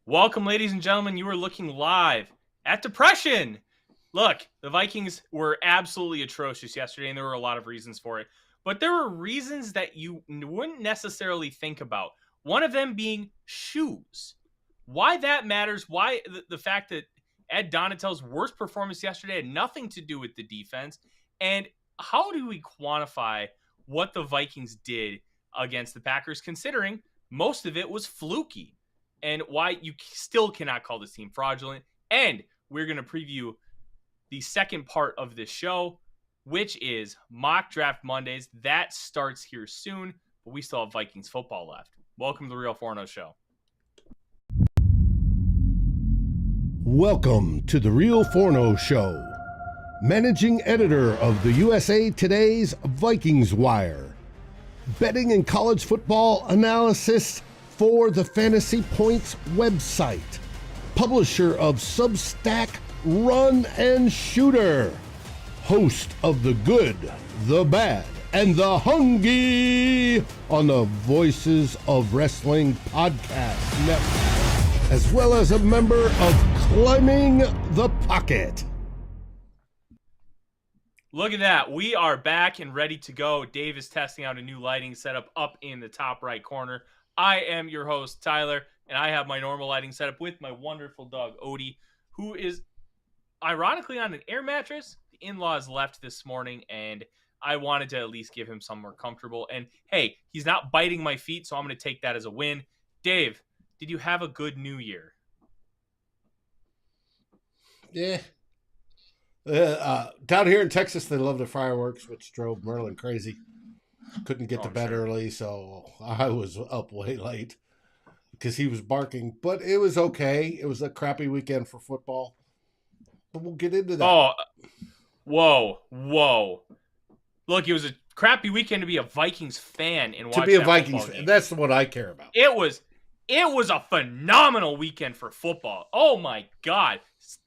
Welcome, ladies and gentlemen. You are looking live at Depression. Look, the Vikings were absolutely atrocious yesterday, and there were a lot of reasons for it. But there were reasons that you wouldn't necessarily think about. One of them being shoes. Why that matters, why the fact that Ed Donatel's worst performance yesterday had nothing to do with the defense, and how do we quantify what the Vikings did against the Packers, considering most of it was fluky, and why you still cannot call this team fraudulent. And we're going to preview the second part of this show, which is Mock Draft Mondays. That starts here soon, but we still have Vikings football left. Welcome to the Real Forno Show. Welcome to the Real Forno Show. Managing editor of the USA Today's Vikings Wire. Betting and college football analysis for the Fantasy Points website. Publisher of Substack Run and Shooter. Host of The Good, The Bad, and The Hungry on the Voices of Wrestling Podcast Network, as well as a member of Climbing the Pocket. Look at that. We are back and ready to go. Dave is testing out a new lighting setup up in the top right corner. I am your host, Tyler, and I have my normal lighting setup with my wonderful dog, Odie, who is ironically on an air mattress. The in-laws left this morning, and I wanted to at least give him somewhere comfortable. And hey, he's not biting my feet, so I'm going to take that as a win. Dave, did you have a good New Year? Yeah. Down here in Texas, they love the fireworks, which drove Merlin crazy. Couldn't get to bed early, so I was up way late because he was barking. But it was okay. It was a crappy weekend for football. But we'll get into that. Oh, whoa. Look, it was a crappy weekend to be a Vikings fan and watch to be a that Vikings fan. Game. That's what I care about. It was a phenomenal weekend for football. Oh my God.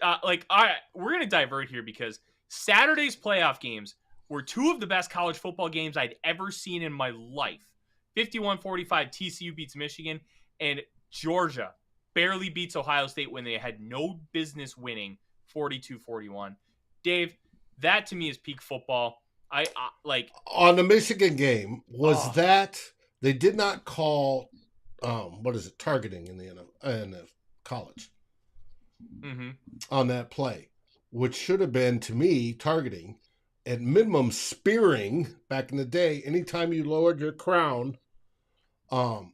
We're going to divert here because Saturday's playoff games were two of the best college football games I'd ever seen in my life. 51-45 TCU beats Michigan, and Georgia barely beats Ohio State when they had no business winning 42-41. Dave, that to me is peak football. On the Michigan game, that they did not call targeting in the college on that play, which should have been, to me, targeting. At minimum, spearing back in the day. Anytime you lowered your crown of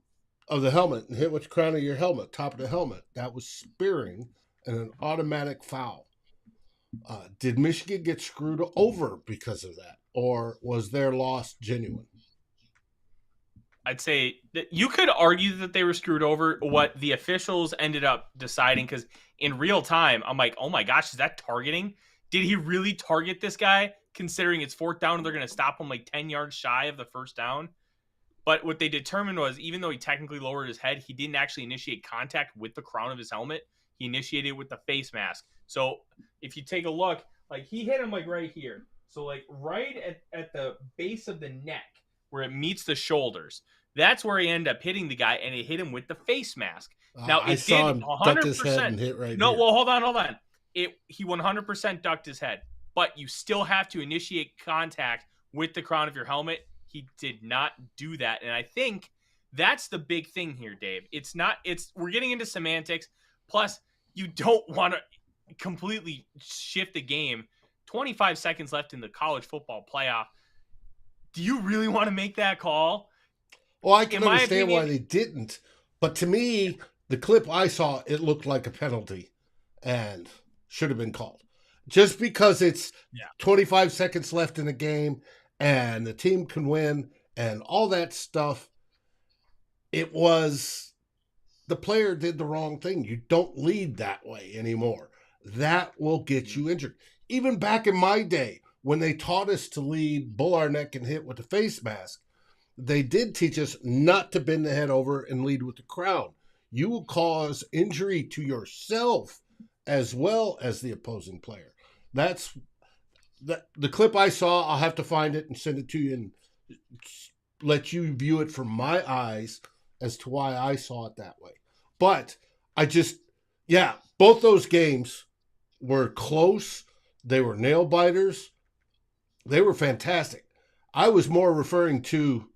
the helmet and hit with the crown of your helmet, top of the helmet, that was spearing and an automatic foul. Did Michigan get screwed over because of that, or was their loss genuine? I'd say that you could argue that they were screwed over. What the officials ended up deciding, because in real time, I'm like, oh my gosh, is that targeting? Did he really target this guy, considering it's fourth down and they're going to stop him like 10 yards shy of the first down? But what they determined was, even though he technically lowered his head, he didn't actually initiate contact with the crown of his helmet. He initiated with the face mask. So if you take a look, like he hit him like right here. So like right at the base of the neck where it meets the shoulders. That's where he ended up hitting the guy, and it hit him with the face mask. Now, I saw him duck his head and hit right here. Well, hold on. He 100% ducked his head, but you still have to initiate contact with the crown of your helmet. He did not do that, and I think that's the big thing here, Dave. We're getting into semantics. Plus, you don't want to completely shift the game. 25 seconds left in the college football playoff. Do you really want to make that call? Well, I can understand why they didn't, but to me, the clip I saw, it looked like a penalty and should have been called. Just because it's 25 seconds left in the game and the team can win and all that stuff, it was the player did the wrong thing. You don't lead that way anymore. That will get you injured. Even back in my day, when they taught us to lead, bull our neck, and hit with the face mask, they did teach us not to bend the head over and lead with the crown. You will cause injury to yourself as well as the opposing player. That's the clip I saw. I'll have to find it and send it to you and let you view it from my eyes as to why I saw it that way. But both those games were close. They were nail biters. They were fantastic. I was more referring to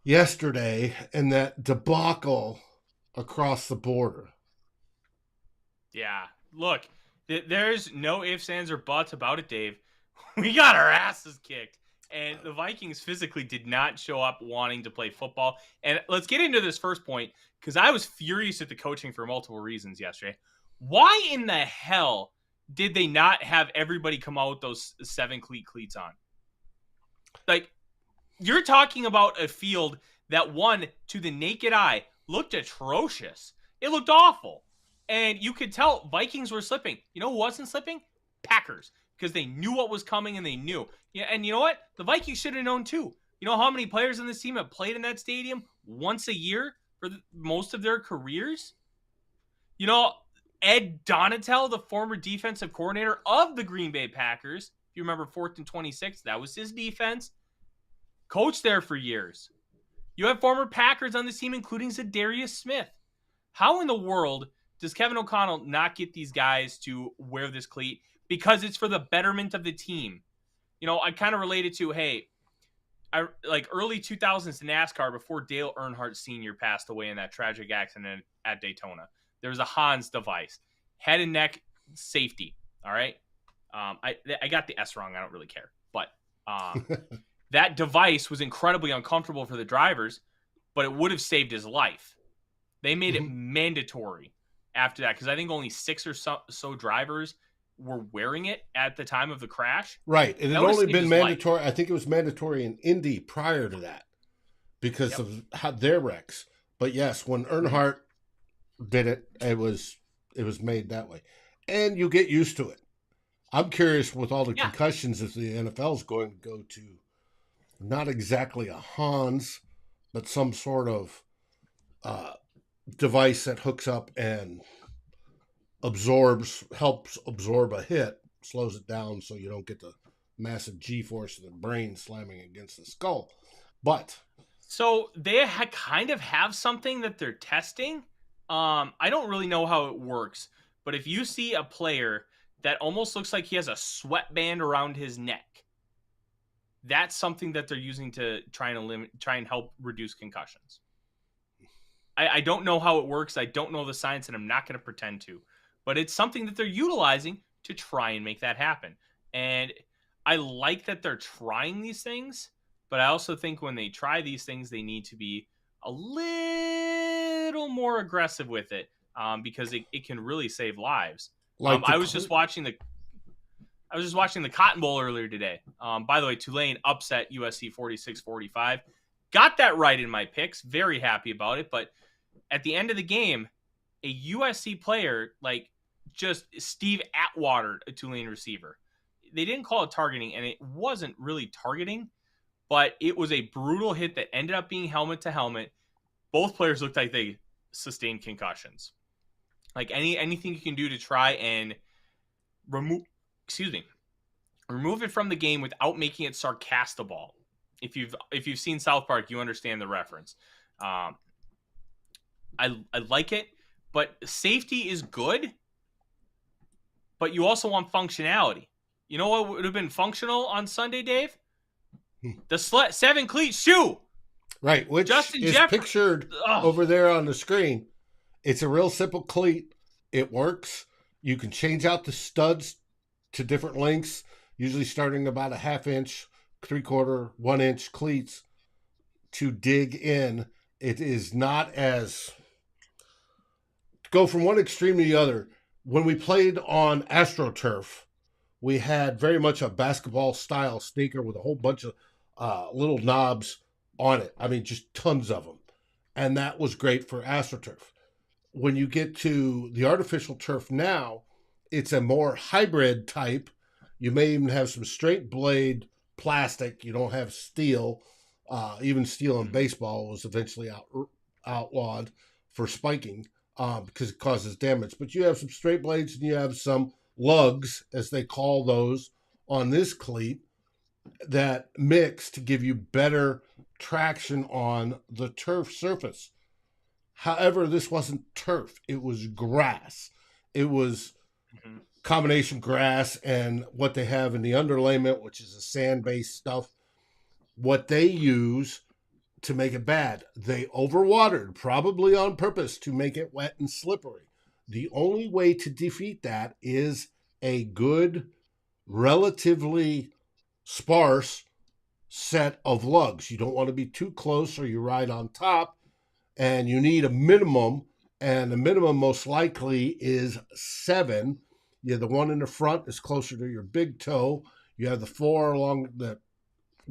yesterday and that debacle across the border. Yeah. Look, there's no ifs, ands, or buts about it, Dave. We got our asses kicked. And the Vikings physically did not show up wanting to play football. And let's get into this first point, because I was furious at the coaching for multiple reasons yesterday. Why in the hell did they not have everybody come out with those 7-cleat cleats on? Like, you're talking about a field that, one, to the naked eye, looked atrocious. It looked awful. And you could tell Vikings were slipping. You know who wasn't slipping? Packers. Because they knew what was coming and they knew. Yeah, and you know what? The Vikings should have known too. You know how many players in this team have played in that stadium once a year for most of their careers? You know, Ed Donatel, the former defensive coordinator of the Green Bay Packers, if you remember 4th and 26, that was his defense. Coached there for years. You have former Packers on this team, including Zadarius Smith. How in the world does Kevin O'Connell not get these guys to wear this cleat? Because it's for the betterment of the team. You know, I kind of related to, like early 2000s NASCAR, before Dale Earnhardt Sr. passed away in that tragic accident at Daytona. There was a Hans device, head and neck safety. All right. I got the S wrong. I don't really care. But that device was incredibly uncomfortable for the drivers, but it would have saved his life. They made it mandatory after that, because I think only 6 or so drivers were wearing it at the time of the crash. Right. It had only been mandatory. I think it was mandatory in Indy prior to that because of their wrecks. But yes, when Earnhardt did it, it was made that way. And you get used to it. I'm curious with all the concussions if the NFL is going to go to not exactly a Hans, but some sort of device that hooks up and helps absorb a hit, slows it down so you don't get the massive G-force of the brain slamming against the skull. But so they kind of have something that they're testing. I don't really know how it works, but if you see a player that almost looks like he has a sweatband around his neck, that's something that they're using to try and help reduce concussions. I don't know how it works. I don't know the science, and I'm not going to pretend to. But it's something that they're utilizing to try and make that happen. And I like that they're trying these things, but I also think when they try these things, they need to be a little more aggressive with it, because it can really save lives. I was just watching the Cotton Bowl earlier today. By the way, Tulane upset USC 46-45. Got that right in my picks. Very happy about it. But at the end of the game, a USC player, just Steve Atwater, a Tulane receiver. They didn't call it targeting, and it wasn't really targeting, but it was a brutal hit that ended up being helmet to helmet. Both players looked like they sustained concussions. Like anything you can do to try and remove it from the game without making it sarcastable. If you've seen South Park, you understand the reference. I like it. But safety is good, but you also want functionality. You know what would have been functional on Sunday, Dave? The 7-cleat shoe. Right, which Justin is pictured over there on the screen. It's a real simple cleat. It works. You can change out the studs to different lengths, usually starting about a 1/2 inch, 3/4, 1 inch cleats to dig in. It is not as... Go from one extreme to the other. When we played on AstroTurf, we had very much a basketball style sneaker with a whole bunch of little knobs on it. I mean, just tons of them. And that was great for AstroTurf. When you get to the artificial turf now, it's a more hybrid type. You may even have some straight blade plastic. You don't have steel. Even steel in baseball was eventually outlawed for spiking. Because it causes damage. But you have some straight blades and you have some lugs, as they call those, on this cleat that mix to give you better traction on the turf surface. However, this wasn't turf. It was grass. It was combination grass and what they have in the underlayment, which is a sand-based stuff. What they use to make it bad, they overwatered, probably on purpose to make it wet and slippery. The only way to defeat that is a good, relatively sparse set of lugs. You don't want to be too close or you ride on top, and you need a minimum, and the minimum most likely is 7. You have the one in the front is closer to your big toe. You have the 4 along that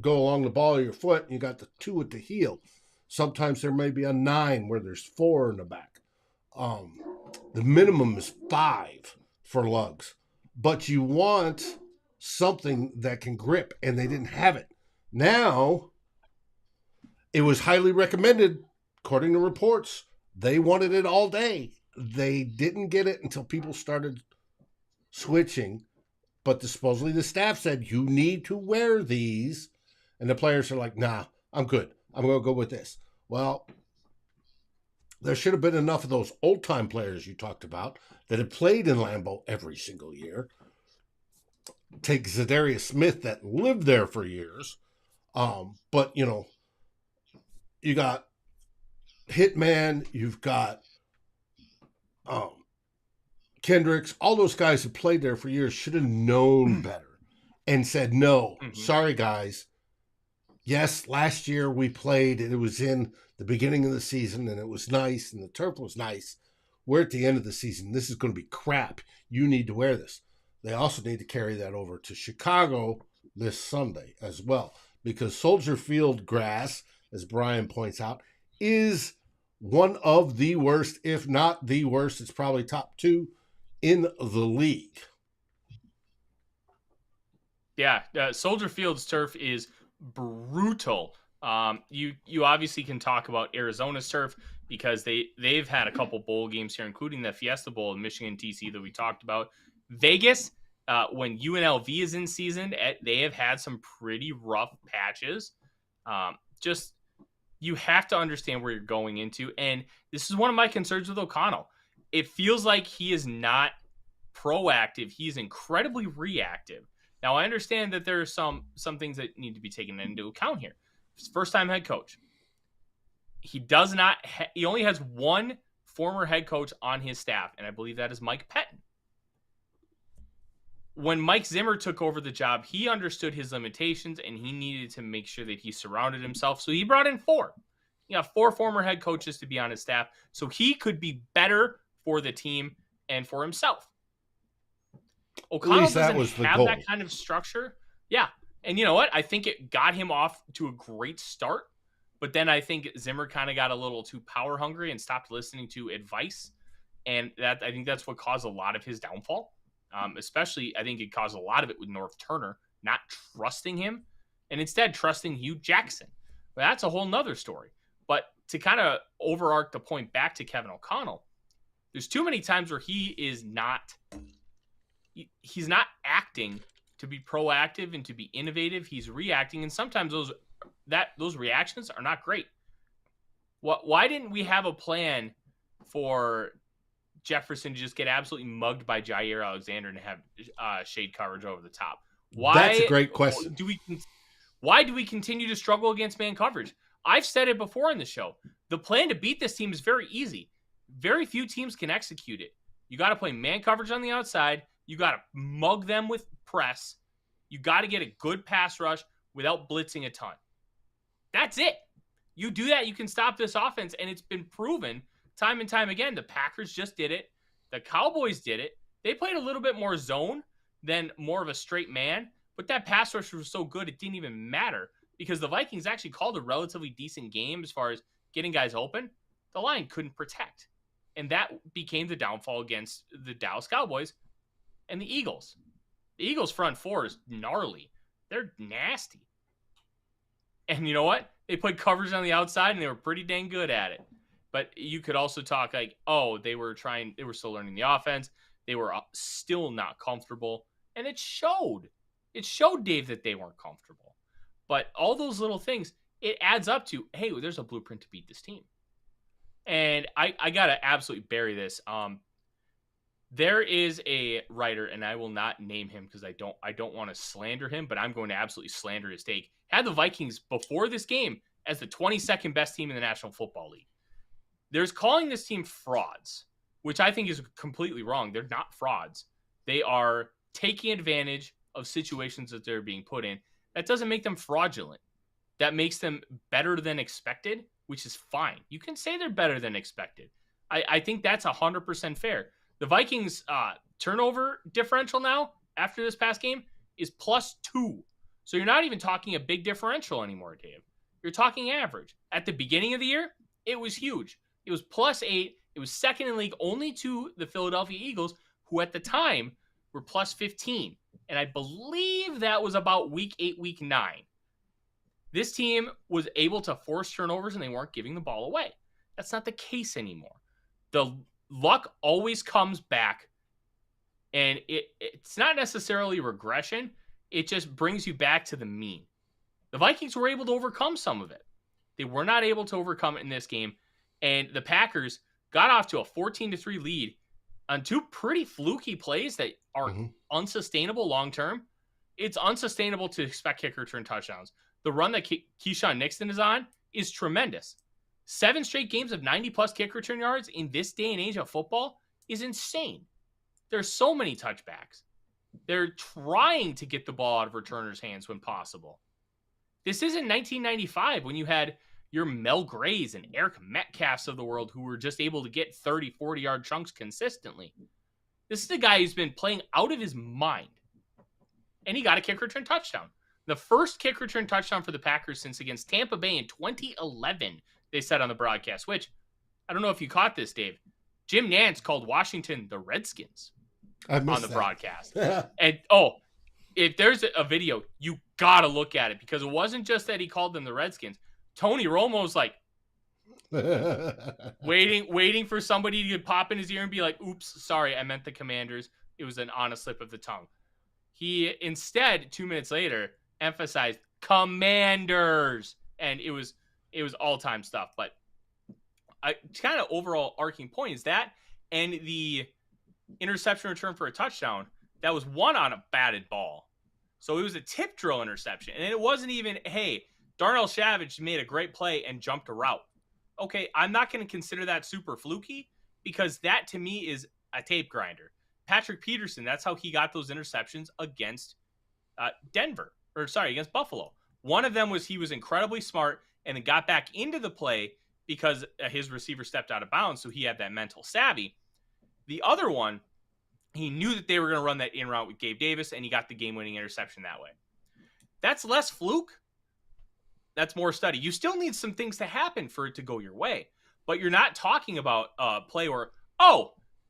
go along the ball of your foot, and you got the 2 at the heel. Sometimes there may be a 9 where there's 4 in the back. The minimum is 5 for lugs, but you want something that can grip, and they didn't have it. Now, it was highly recommended, according to reports. They wanted it all day. They didn't get it until people started switching, but supposedly the staff said, you need to wear these, and the players are like, nah, I'm good. I'm going to go with this. Well, there should have been enough of those old-time players you talked about that have played in Lambeau every single year. Take Zadarius Smith that lived there for years. But, you know, you got Hitman, you've got Kendricks, all those guys who played there for years should have known better and said, no, sorry, guys. Yes, last year we played, and it was in the beginning of the season, and it was nice, and the turf was nice. We're at the end of the season. This is going to be crap. You need to wear this. They also need to carry that over to Chicago this Sunday as well, because Soldier Field grass, as Brian points out, is one of the worst, if not the worst. It's probably top 2 in the league. Yeah, Soldier Field's turf is brutal. You obviously can talk about Arizona's turf because they've had a couple bowl games here, including the Fiesta Bowl in Michigan TC that we talked about. Vegas, when UNLV is in season, they have had some pretty rough patches. Just you have to understand where you're going into, and this is one of my concerns with O'Connell. It feels like he is not proactive. He's incredibly reactive. Now, I understand that there are some things that need to be taken into account here. He's first-time head coach. He does not. He only has one former head coach on his staff, and I believe that is Mike Pettine. When Mike Zimmer took over the job, he understood his limitations, and he needed to make sure that he surrounded himself. So he brought in 4. You know, 4 former head coaches to be on his staff, so he could be better for the team and for himself. O'Connell doesn't have that kind of structure. Yeah. And you know what? I think it got him off to a great start, but then I think Zimmer kind of got a little too power hungry and stopped listening to advice. And I think that's what caused a lot of his downfall. Especially, I think it caused a lot of it with North Turner not trusting him and instead trusting Hugh Jackson. But that's a whole nother story. But to kind of overarch the point back to Kevin O'Connell, there's too many times where he's not acting to be proactive and to be innovative. He's reacting, and sometimes those reactions are not great. Why didn't we have a plan for Jefferson to just get absolutely mugged by Jair Alexander and have shade coverage over the top? That's a great question. Why do we continue to struggle against man coverage? I've said it before in the show. The plan to beat this team is very easy. Very few teams can execute it. You got to play man coverage on the outside. You got to mug them with press. You got to get a good pass rush without blitzing a ton. That's it. You do that, you can stop this offense, and it's been proven time and time again. The Packers just did it. The Cowboys did it. They played a little bit more zone than more of a straight man, but that pass rush was so good it didn't even matter because the Vikings actually called a relatively decent game as far as getting guys open. The line couldn't protect, and that became the downfall against the Dallas Cowboys and the Eagles. The Eagles' front 4 is gnarly. They're nasty. And you know what? They played coverage on the outside, and they were pretty dang good at it. But you could also talk like, oh, they were still learning the offense. They were still not comfortable. And it showed. It showed Dave that they weren't comfortable. But all those little things, it adds up to, hey, there's a blueprint to beat this team. And I gotta absolutely bury this. There is a writer, and I will not name him because I don't want to slander him, but I'm going to absolutely slander his take. Had the Vikings before this game as the 22nd best team in the National Football League. There's calling this team frauds, which I think is completely wrong. They're not frauds. They are taking advantage of situations that they're being put in. That doesn't make them fraudulent. That makes them better than expected, which is fine. You can say they're better than expected. I think that's 100% fair. The Vikings turnover differential now after this past game is +2. So you're not even talking a big differential anymore, Dave. You're talking average. At the beginning of the year, it was huge. It was +8. It was second in league only to the Philadelphia Eagles, who at the time were +15. And I believe that was about week 8, week 9. This team was able to force turnovers and they weren't giving the ball away. That's not the case anymore. The luck always comes back, and it's not necessarily regression. It just brings you back to the mean. The Vikings were able to overcome some of it. They were not able to overcome it in this game, and the Packers got off to a 14-3 lead on 2 pretty fluky plays that are unsustainable long-term. It's unsustainable to expect kick return touchdowns. The run that Keyshawn Nixon is on is tremendous. 7 straight games of 90-plus kick return yards in this day and age of football is insane. There's so many touchbacks. They're trying to get the ball out of returners' hands when possible. This isn't 1995 when you had your Mel Grays and Eric Metcalfs of the world who were just able to get 30, 40-yard chunks consistently. This is a guy who's been playing out of his mind. And he got a kick return touchdown. The first kick return touchdown for the Packers since against Tampa Bay in 2011, they said on the broadcast, which, I don't know if you caught this, Dave. Jim Nantz called Washington the Redskins on the broadcast. And, if there's a video, you got to look at it because it wasn't just that he called them the Redskins. Tony Romo's like waiting for somebody to pop in his ear and be like, oops, sorry, I meant the Commanders. It was an honest slip of the tongue. He instead, 2 minutes later, emphasized Commanders. And it was all-time stuff. But kind of overall arcing point is that and the interception return for a touchdown that was won on a batted ball. So it was a tip drill interception. And it wasn't even, hey, Darnell Savage made a great play and jumped a route. Okay, I'm not going to consider that super fluky because that to me is a tape grinder. Patrick Peterson, that's how he got those interceptions against against Buffalo. One of them was he was incredibly smart and then got back into the play because his receiver stepped out of bounds, so he had that mental savvy. The other one, he knew that they were going to run that in route with Gabe Davis, and he got the game-winning interception that way. That's less fluke. That's more study. You still need some things to happen for it to go your way, but you're not talking about a play where,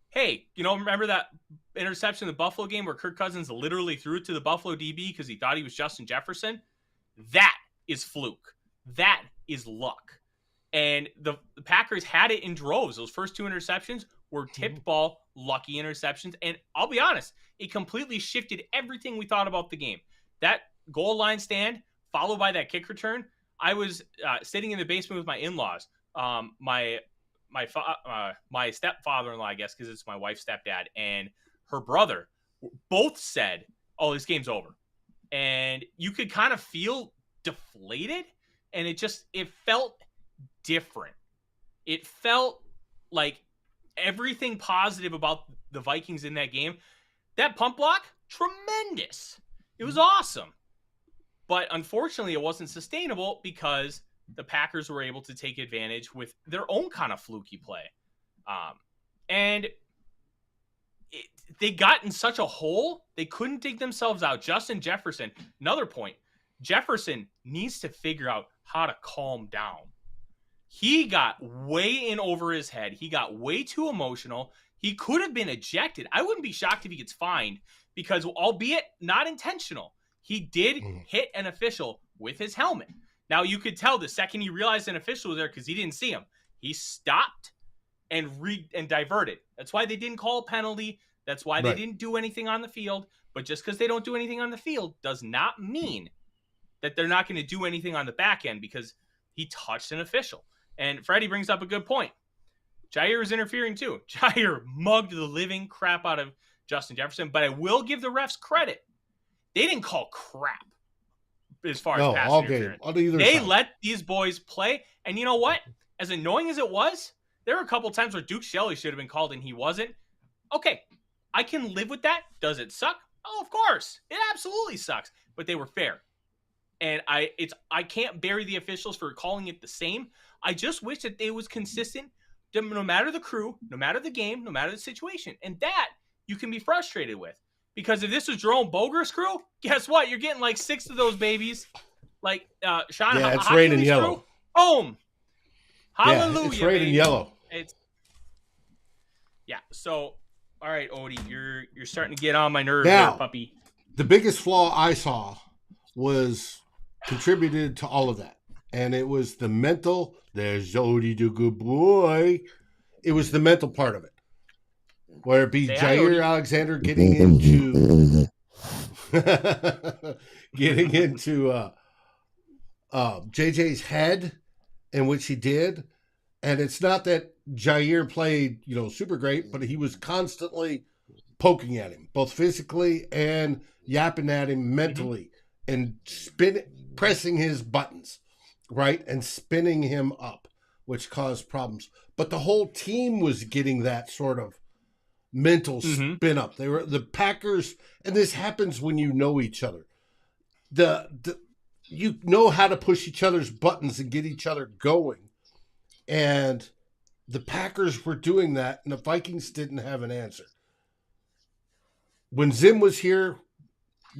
hey, remember that interception in the Buffalo game where Kirk Cousins literally threw it to the Buffalo DB because he thought he was Justin Jefferson? That is fluke. That is luck. And the Packers had it in droves. Those first 2 interceptions were tipped ball, lucky interceptions. And I'll be honest, it completely shifted everything we thought about the game. That goal line stand, followed by that kick return. I was sitting in the basement with my in-laws. My stepfather-in-law, I guess, because it's my wife's stepdad, and her brother both said, oh, this game's over. And you could kind of feel deflated, and it felt different. It felt like everything positive about the Vikings in that game. That pump block, tremendous. It was awesome. But unfortunately, it wasn't sustainable because the Packers were able to take advantage with their own kind of fluky play. They got in such a hole, they couldn't dig themselves out. Justin Jefferson, another point. Jefferson needs to figure out how to calm down. He got way in over his head. He got way too emotional. He could have been ejected. I wouldn't be shocked if he gets fined because, albeit not intentional, he did hit an official with his helmet. Now, you could tell the second he realized an official was there because he didn't see him. He stopped and diverted. That's why they didn't call a penalty. That's why they didn't do anything on the field. But just because they don't do anything on the field does not mean that they're not going to do anything on the back end because he touched an official. And Freddie brings up a good point. Jair is interfering too. Jair mugged the living crap out of Justin Jefferson, but I will give the refs credit. They didn't call crap as far as pass interference. They let these boys play, and you know what? As annoying as it was, there were a couple times where Duke Shelley should have been called and he wasn't. Okay, I can live with that. Does it suck? Oh, of course. It absolutely sucks. But they were fair. And I can't bury the officials for calling it the same. I just wish that they was consistent no matter the crew, no matter the game, no matter the situation. And that you can be frustrated with. Because if this was Jerome Boger's crew, guess what? You're getting like 6 of those babies. Like Sean, yeah, it's raining yellow. Crew. Boom. Hallelujah. Yeah, it's raining yellow. So all right, Odie, you're starting to get on my nerves now, here, puppy. The biggest flaw I saw was contributed to all of that. And it was the mental, there's Odie the good boy. It was the mental part of it. Where it be Jair Alexander getting into JJ's head, in which he did. And it's not that Jair played, super great, but he was constantly poking at him, both physically and yapping at him mentally, and pressing his buttons, right? And spinning him up, which caused problems. But the whole team was getting that sort of mental spin up. They were the Packers, and this happens when you know each other. You know how to push each other's buttons and get each other going. And the Packers were doing that, and the Vikings didn't have an answer. When Zim was here,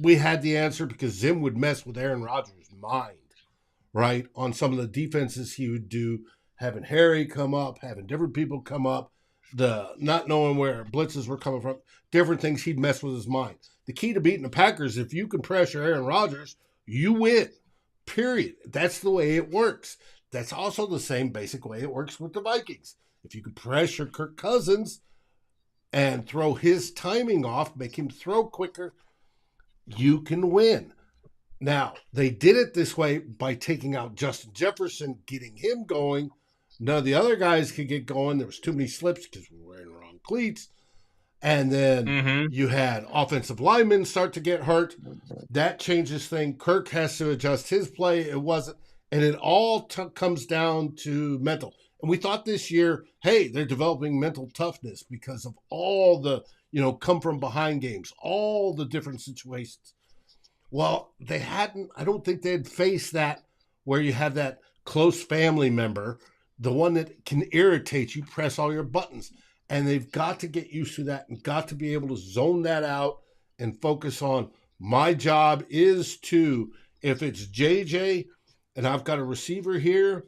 we had the answer because Zim would mess with Aaron Rodgers' mind, right? On some of the defenses he would do, having Harry come up, having different people come up, the not knowing where blitzes were coming from, different things, he'd mess with his mind. The key to beating the Packers, if you can pressure Aaron Rodgers, you win, period. That's the way it works. That's also the same basic way it works with the Vikings. If you can pressure Kirk Cousins and throw his timing off, make him throw quicker, you can win. Now, they did it this way by taking out Justin Jefferson, getting him going. None of the other guys could get going. There was too many slips because we were wearing the wrong cleats. And then you had offensive linemen start to get hurt. That changes things. Kirk has to adjust his play. It wasn't. And it all comes down to mental. And we thought this year, hey, they're developing mental toughness because of all the, come from behind games, all the different situations. Well, they hadn't, I don't think they'd faced that where you have that close family member, the one that can irritate you, press all your buttons. And they've got to get used to that and got to be able to zone that out and focus on my job is to, if it's JJ, and I've got a receiver here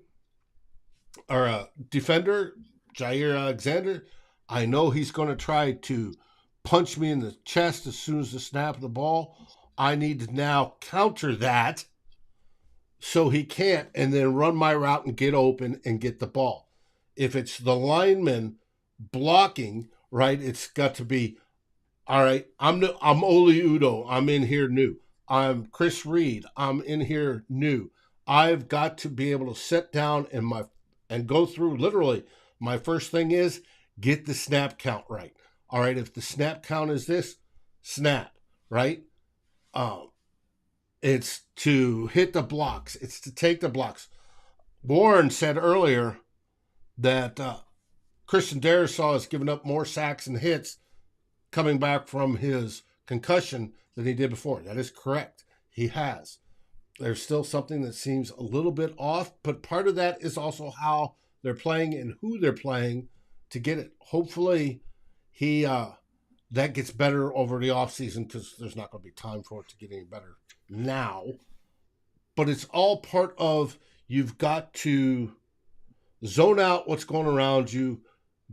or a defender, Jair Alexander, I know he's going to try to punch me in the chest as soon as the snap of the ball. I need to now counter that so he can't, and then run my route and get open and get the ball. If it's the lineman blocking, right, it's got to be, all right, I'm Oli Udoh. I'm in here new. I'm Chris Reed. I'm in here new. I've got to be able to sit down and go through literally. My first thing is get the snap count right. All right, if the snap count is this, snap, right? It's to hit the blocks. It's to take the blocks. Warren said earlier that Christian Darrisaw has given up more sacks and hits coming back from his concussion than he did before. That is correct. He has. There's still something that seems a little bit off, but part of that is also how they're playing and who they're playing to get it. Hopefully, that gets better over the offseason because there's not going to be time for it to get any better now. But it's all part of you've got to zone out what's going around you,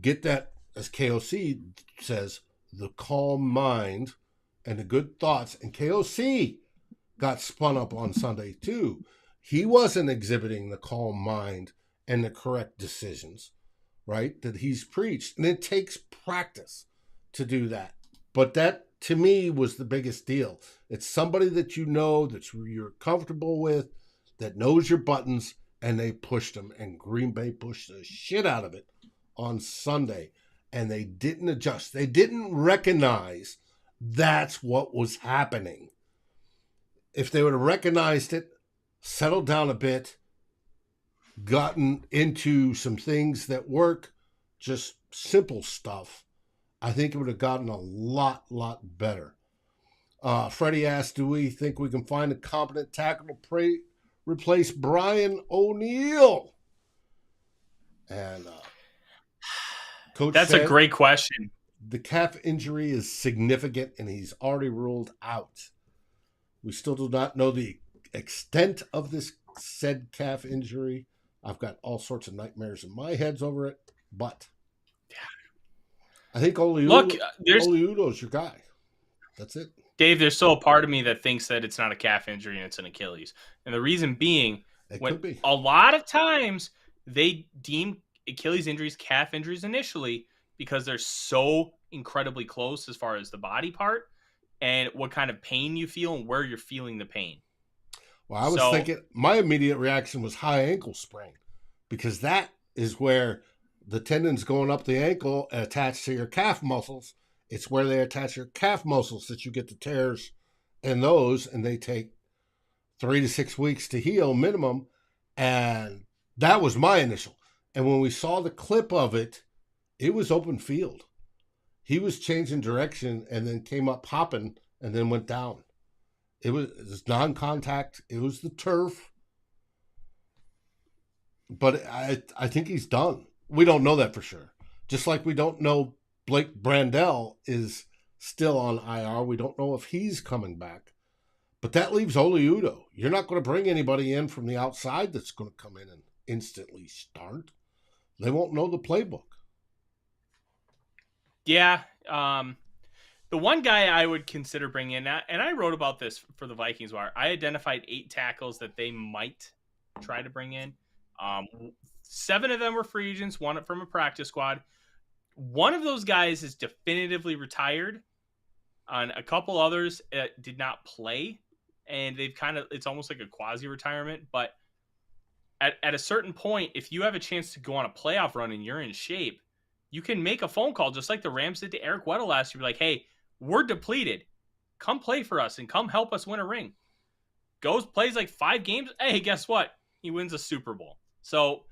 get that, as KOC says, the calm mind and the good thoughts. And KOC got spun up on Sunday too. He wasn't exhibiting the calm mind and the correct decisions, right, that he's preached. And it takes practice to do that. But that, to me, was the biggest deal. It's somebody that you know, that you're comfortable with, that knows your buttons, and they pushed them. And Green Bay pushed the shit out of it on Sunday, and they didn't adjust. They didn't recognize that's what was happening. If they would have recognized it, settled down a bit, gotten into some things that work, just simple stuff, I think it would have gotten a lot better. Freddie asked, do we think we can find a competent tackle to replace Brian O'Neill? And Coach That's a great question. The calf injury is significant, and he's already ruled out. We still do not know the extent of this said calf injury. I've got all sorts of nightmares in my heads over it, but I think Oliudo's your guy. That's it. Dave, there's still a part of me that thinks that it's not a calf injury and it's an Achilles. And the reason being, a lot of times they deem Achilles injuries calf injuries initially because they're so incredibly close as far as the body part and what kind of pain you feel and where you're feeling the pain. Well, I was thinking my immediate reaction was high ankle sprain, because that is where the tendon's going up the ankle and attached to your calf muscles. It's where they attach your calf muscles that you get the tears in those, and they take 3 to 6 weeks to heal minimum. And that was my initial. And when we saw the clip of it, it was open field. He was changing direction and then came up hopping and then went down. It was non-contact. It was the turf. But I think he's done. We don't know that for sure. Just like we don't know Blake Brandel is still on IR. We don't know if he's coming back. But that leaves Oliudo. You're not going to bring anybody in from the outside that's going to come in and instantly start. They won't know the playbook. Yeah. The one guy I would consider bringing in, and I wrote about this for the Vikings Wire, I identified 8 tackles that they might try to bring in. 7 of them were free agents, 1 from a practice squad. One of those guys is definitively retired, and a couple others did not play, and they've it's almost like a quasi-retirement. But at a certain point, if you have a chance to go on a playoff run and you're in shape, you can make a phone call just like the Rams did to Eric Weddle last year. Be like, hey, we're depleted. Come play for us and come help us win a ring. Goes, plays like 5 games. Hey, guess what? He wins a Super Bowl. So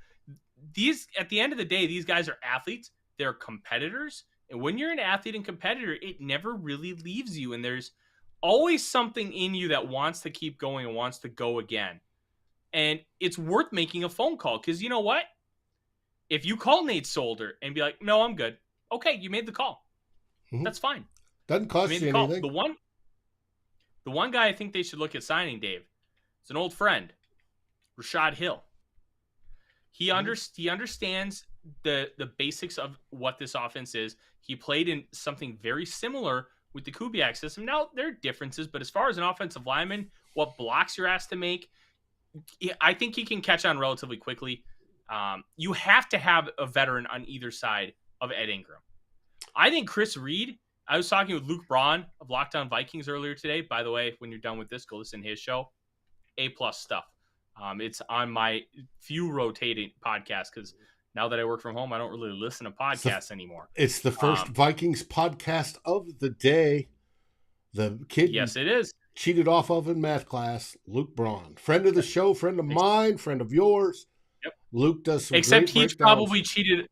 at the end of the day, these guys are athletes. They're competitors. And when you're an athlete and competitor, it never really leaves you. And there's always something in you that wants to keep going and wants to go again. And it's worth making a phone call, because you know what? If you call Nate Solder and be like, no, I'm good. Okay, you made the call. Mm-hmm. That's fine. Doesn't cost you anything. The one guy I think they should look at signing, Dave, is an old friend, Rashad Hill. He understands the basics of what this offense is. He played in something very similar with the Kubiak system. Now, there are differences, but as far as an offensive lineman, what blocks you're asked to make, I think he can catch on relatively quickly. You have to have a veteran on either side of Ed Ingram. I think Chris Reed, I was talking with Luke Braun of Locked On Vikings earlier today. By the way, when you're done with this, go listen to his show. A+ stuff. It's on my few rotating podcasts, because now that I work from home, I don't really listen to podcasts anymore. It's the first Vikings podcast of the day. The kid, yes, it is, cheated off of in math class, Luke Braun. Friend of the show, friend of mine, friend of yours. Yep. Luke does some Except he probably cheated.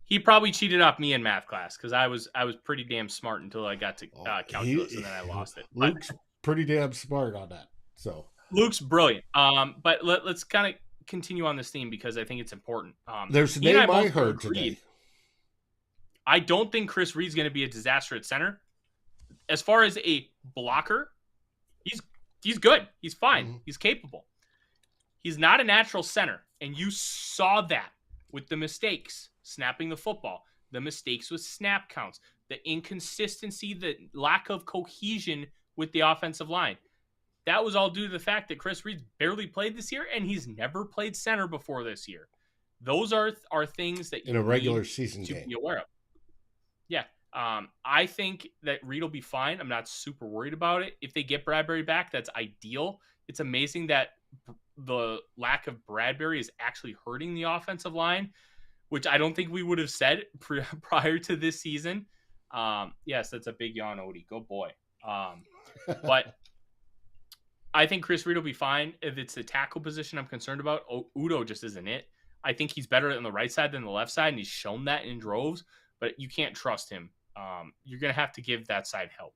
He probably cheated off me in math class, because I was pretty damn smart until I got to calculus, and then I lost it. Luke's pretty damn smart on that. So Luke's brilliant. But let's kind of continue on this theme, because I think it's important. There's a name I heard today. I don't think Chris Reed's going to be a disaster at center. As far as a blocker, he's good. He's fine. Mm-hmm. He's capable. He's not a natural center, and you saw that with the mistakes snapping the football, the mistakes with snap counts, the inconsistency, the lack of cohesion with the offensive line. That was all due to the fact that Chris Reed barely played this year, and he's never played center before this year. Those are things that you in a regular season to game be aware of. Yeah. I think that Reed will be fine. I'm not super worried about it. If they get Bradbury back, that's ideal. It's amazing that the lack of Bradbury is actually hurting the offensive line. which I don't think we would have said prior to this season. Yes, that's a big yawn, Odie. Go boy. But I think Chris Reed will be fine. If it's the tackle position I'm concerned about, Udo just isn't it. I think he's better on the right side than the left side, and he's shown that in droves, but you can't trust him. You're going to have to give that side help.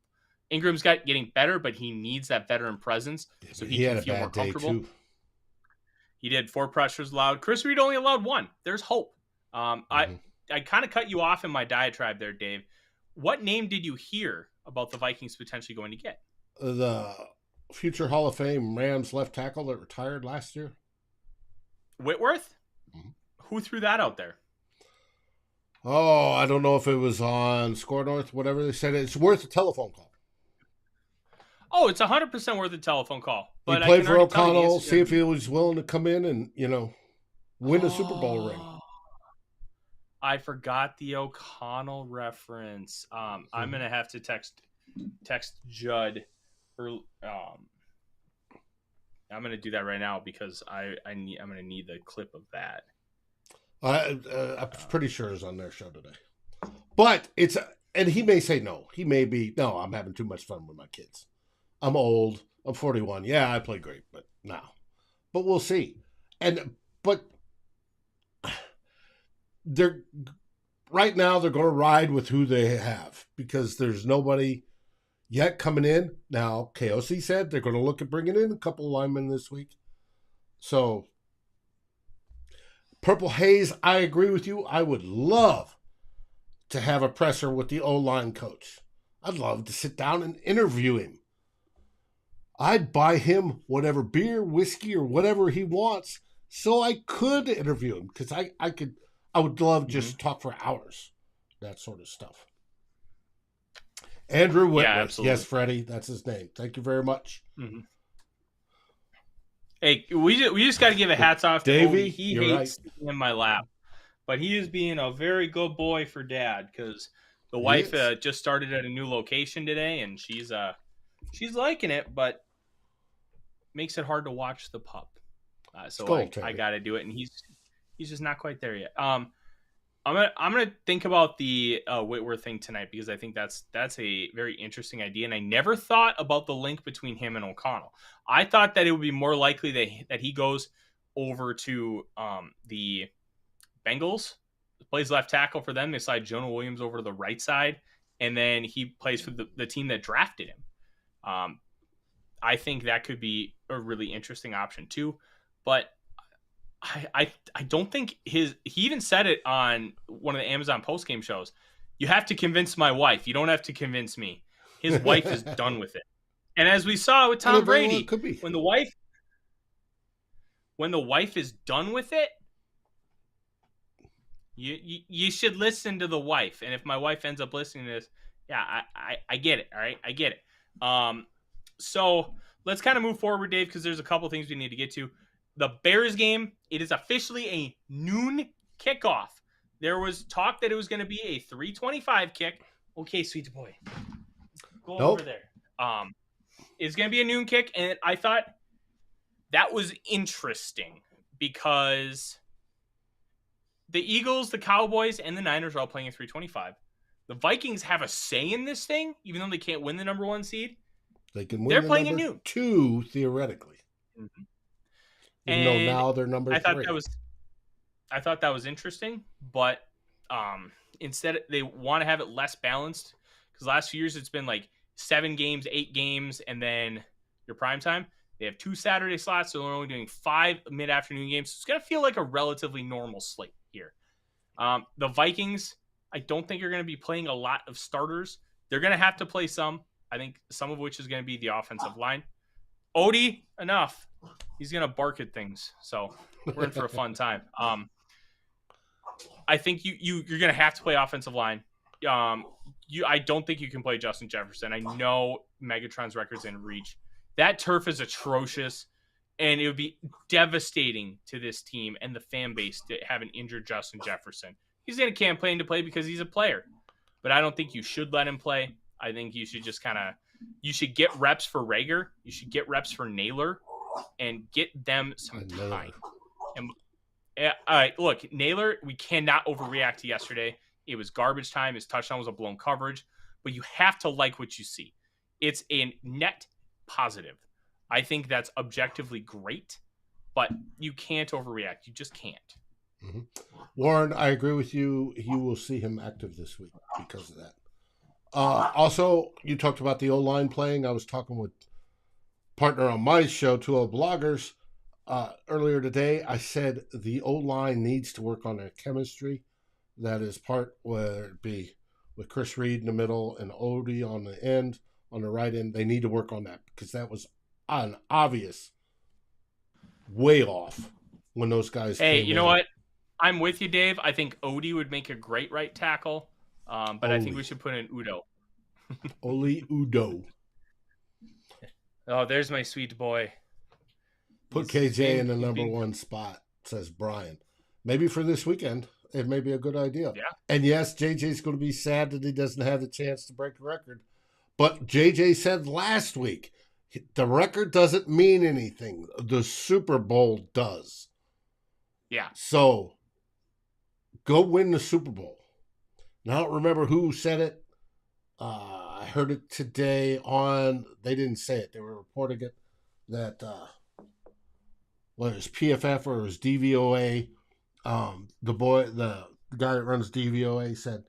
Ingram's getting better, but he needs that veteran presence so he can feel more comfortable. He did 4 pressures allowed. Chris Reed only allowed 1. There's hope. I kind of cut you off in my diatribe there, Dave. What name did you hear about the Vikings potentially going to get? The future Hall of Fame Rams left tackle that retired last year. Whitworth? Mm-hmm. Who threw that out there? Oh, I don't know if it was on Score North, whatever they said. It's worth a telephone call. Oh, it's 100% worth a telephone call. But he played for O'Connell, see if he was willing to come in and, win a Super Bowl ring. I forgot the O'Connell reference. I'm going to have to text Judd. I'm going to do that right now because I'm going to need the clip of that. I'm pretty sure it's on their show today. But and he may say no. He may be, no, I'm having too much fun with my kids. I'm old. I'm 41. Yeah, I play great, but now. But we'll see. But right now they're going to ride with who they have because there's nobody yet coming in. Now, KOC said they're going to look at bringing in a couple of linemen this week. So, Purple Haze, I agree with you. I would love to have a presser with the O-line coach. I'd love to sit down and interview him. I'd buy him whatever beer, whiskey, or whatever he wants so I could interview him because I would love just to talk for hours, that sort of stuff. Andrew Whitworth. Yes, Freddie, that's his name. Thank you very much. Mm-hmm. Hey, we just got to give a hats off to Davey. He hates sitting in my lap, but he is being a very good boy for Dad because the wife just started at a new location today, and she's liking it, but makes it hard to watch the pup. So I got to do it, and he's just not quite there yet. I'm gonna think about the Whitworth thing tonight because I think that's a very interesting idea, and I never thought about the link between him and O'Connell. I thought that it would be more likely that he goes over to the Bengals, plays left tackle for them. They slide Jonah Williams over to the right side, and then he plays for the team that drafted him. I think that could be a really interesting option too, but I don't think he even said it on one of the Amazon postgame shows. You have to convince my wife. You don't have to convince me. His wife is done with it. And as we saw with Tom Brady, when the wife is done with it, you should listen to the wife. And if my wife ends up listening to this, yeah, I get it. All right, I get it. So let's kind of move forward, Dave, because there's a couple things we need to get to. The Bears game, it is officially a noon kickoff. There was talk that it was going to be a 3:25 kick. Okay, sweet boy. Go over there. It's going to be a noon kick, and I thought that was interesting because the Eagles, the Cowboys, and the Niners are all playing at 3:25. The Vikings have a say in this thing, even though they can't win the number 1 seed. They can win. They're playing at noon 2 theoretically. Mm-hmm. Even though now they're number 3. I thought that was interesting, but instead they want to have it less balanced because last few years it's been like 7 games, 8 games, and then your prime time. They have 2 Saturday slots, so they're only doing 5 mid-afternoon games. So it's going to feel like a relatively normal slate here. The Vikings, I don't think are going to be playing a lot of starters. They're going to have to play some. I think some of which is going to be the offensive line. Odie, enough. He's going to bark at things. So we're in for a fun time. I think you're going to have to play offensive line. I don't think you can play Justin Jefferson. I know Megatron's record's in reach. That turf is atrocious, and it would be devastating to this team and the fan base to have an injured Justin Jefferson. He's going to campaign to play because he's a player, but I don't think you should let him play. I think you should just you should get reps for Rager. You should get reps for Naylor and get them some time. All right, look, Naylor, we cannot overreact to yesterday. It was garbage time. His touchdown was a blown coverage, but you have to like what you see. It's a net positive. I think that's objectively great, but you can't overreact. You just can't. Mm-hmm. Warren, I agree with you. You will see him active this week because of that. Also, you talked about the O-line playing. I was talking with partner on my show, 2O Bloggers, earlier today. I said the O-line needs to work on their chemistry. That is part where it be with Chris Reed in the middle and Odie on the end, on the right end. They need to work on that because that was an obvious way off when those guys Hey, came you in. know what? I'm with you, Dave. I think Odie would make a great right tackle, but I think we should put in Udo. Oli Udo. Oh, there's my sweet boy. Put KJ in the number one spot, says Brian. Maybe for this weekend, it may be a good idea. Yeah. And yes, JJ's going to be sad that he doesn't have the chance to break the record. But JJ said last week, the record doesn't mean anything. The Super Bowl does. Yeah. So go win the Super Bowl. Now, I don't remember who said it. I heard it today on, they didn't say it. They were reporting it that, whether it was PFF or it was DVOA, the guy that runs DVOA said,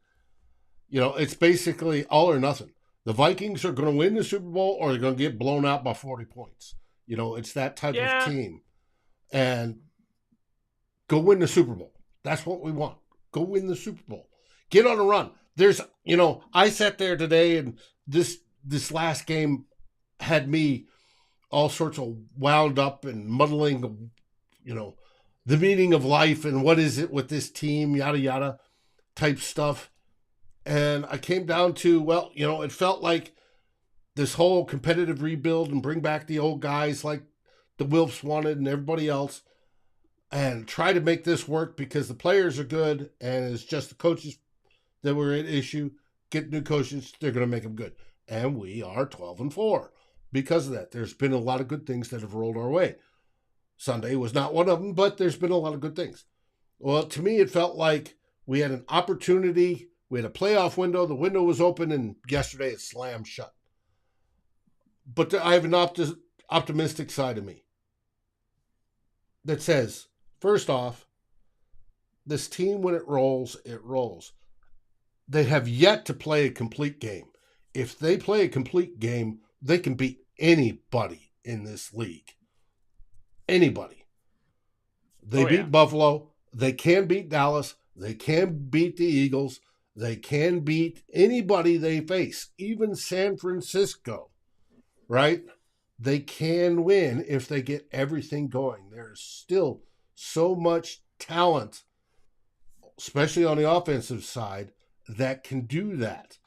it's basically all or nothing. The Vikings are going to win the Super Bowl or they're going to get blown out by 40 points. It's that type of team. And go win the Super Bowl. That's what we want. Go win the Super Bowl. Get on a run. There's, I sat there today and this last game had me all sorts of wound up and muddling, the meaning of life and what is it with this team, yada, yada type stuff. And I came down to, it felt like this whole competitive rebuild and bring back the old guys like the Wilfs wanted and everybody else and try to make this work because the players are good and it's just the coaches that were at issue. Get new coaches, they're going to make them good. And we are 12-4 because of that. There's been a lot of good things that have rolled our way. Sunday was not one of them, but there's been a lot of good things. Well, to me, it felt like we had an opportunity. We had a playoff window. The window was open, and yesterday it slammed shut. But I have an optimistic side of me that says, first off, this team, when it rolls, it rolls. They have yet to play a complete game. If they play a complete game, they can beat anybody in this league. Anybody. They beat Buffalo. They can beat Dallas. They can beat the Eagles. They can beat anybody they face, even San Francisco, right? They can win if they get everything going. There's still so much talent, especially on the offensive side, that can do that.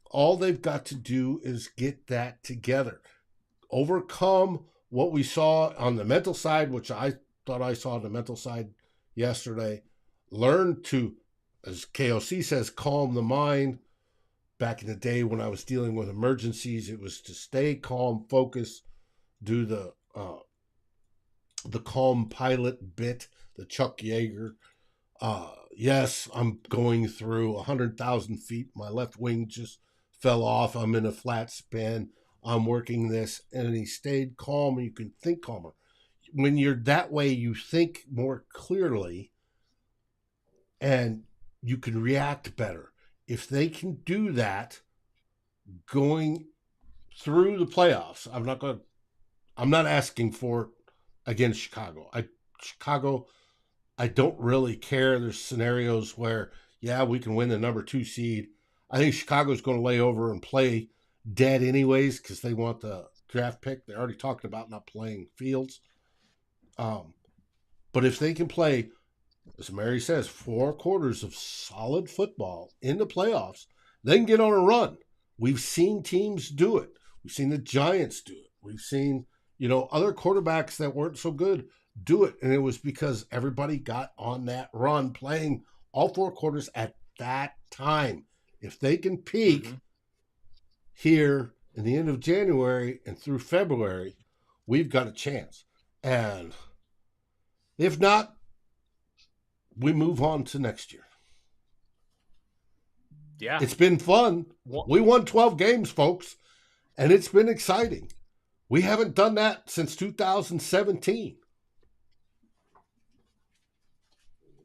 All they've got to do is get that together. Overcome what we saw on the mental side, which I thought I saw on the mental side yesterday. Learn to, as KOC says, calm the mind. Back in the day when I was dealing with emergencies, it was to stay calm, focus, do the calm pilot bit, the Chuck Yeager. Yes, I'm going through 100,000 feet. My left wing just fell off. I'm in a flat spin. I'm working this. And he stayed calm, and you can think calmer. When you're that way, you think more clearly and you can react better. If they can do that going through the playoffs, I'm not asking for it against Chicago. Chicago, I don't really care. There's scenarios where, we can win the number 2 seed. I think Chicago's going to lay over and play dead anyways because they want the draft pick. They're already talking about not playing Fields. But if they can play, as Mary says, 4 quarters of solid football in the playoffs, they can get on a run. We've seen teams do it. We've seen the Giants do it. We've seen, other quarterbacks that weren't so good do it. And it was because everybody got on that run playing all 4 quarters at that time. If they can peak here in the end of January and through February, we've got a chance. And if not, we move on to next year. Yeah. It's been fun. We won 12 games, folks, and it's been exciting. We haven't done that since 2017.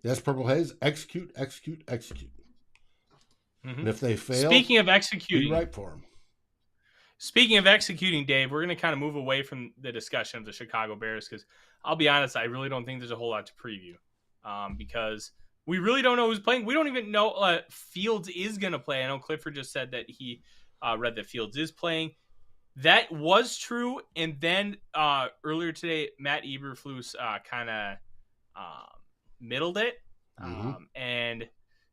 Yes, Purple Haze, execute. Mm-hmm. And if they fail, speaking of executing, be right for them. Speaking of executing, Dave, we're going to kind of move away from the discussion of the Chicago Bears because I'll be honest, I really don't think there's a whole lot to preview because we really don't know who's playing. We don't even know Fields is going to play. I know Clifford just said that he read that Fields is playing. That was true. And then earlier today, Matt Eberflus kind of middled it and